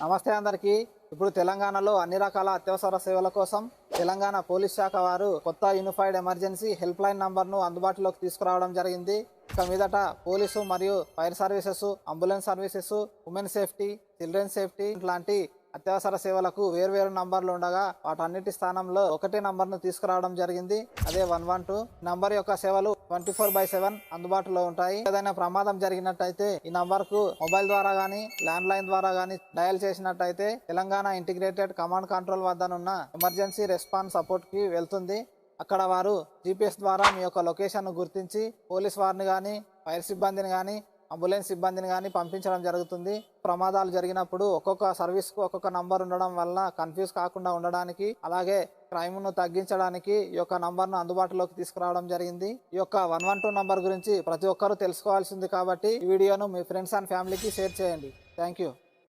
నమస్తే అందరికీ. ఇప్పుడు తెలంగాణలో అన్ని రకాల అత్యవసర సేవల కోసం తెలంగాణ పోలీస్ శాఖ వారు కొత్త యూనిఫైడ్ ఎమర్జెన్సీ హెల్ప్ లైన్ నంబర్ను అందుబాటులోకి తీసుకురావడం జరిగింది. ఇక మీదట పోలీసు మరియు fire services, ambulance services, women safety, children safety లాంటి అత్యవసర సేవలకు వేర్వేరు నంబర్లు ఉండగా వాటన్నిటి స్థానంలో ఒకటే నంబర్ను తీసుకురావడం జరిగింది. అదే 112 నంబర్ యొక్క సేవలు 24/7 అందుబాటులో ఉంటాయి. ఏదైనా ప్రమాదం జరిగినట్టయితే ఈ నంబర్కు మొబైల్ ద్వారా గానీ ల్యాండ్ లైన్ ద్వారా గానీ డయల్ చేసినట్టయితే తెలంగాణ ఇంటిగ్రేటెడ్ కమాండ్ కంట్రోల్ వద్దనున్న ఎమర్జెన్సీ రెస్పాన్స్ సపోర్ట్ కి వెళ్తుంది. అక్కడ వారు GPS ద్వారా మీ యొక్క లొకేషన్ గుర్తించి పోలీస్ వారిని కానీ ఫైర్ సిబ్బందిని కానీ అంబులెన్స్ సిబ్బందిని కానీ పంపించడం జరుగుతుంది. ప్రమాదాలు జరిగినప్పుడు ఒక్కొక్క సర్వీస్కు ఒక్కొక్క నంబర్ ఉండడం వల్ల కన్ఫ్యూజ్ కాకుండా ఉండడానికి, అలాగే క్రైమ్ను తగ్గించడానికి ఈ యొక్క నంబర్ను అందుబాటులోకి తీసుకురావడం జరిగింది. ఈ యొక్క 112 నంబర్ గురించి ప్రతి ఒక్కరూ తెలుసుకోవాల్సింది కాబట్టి ఈ వీడియోను మీ ఫ్రెండ్స్ అండ్ ఫ్యామిలీకి షేర్ చేయండి. Thank you.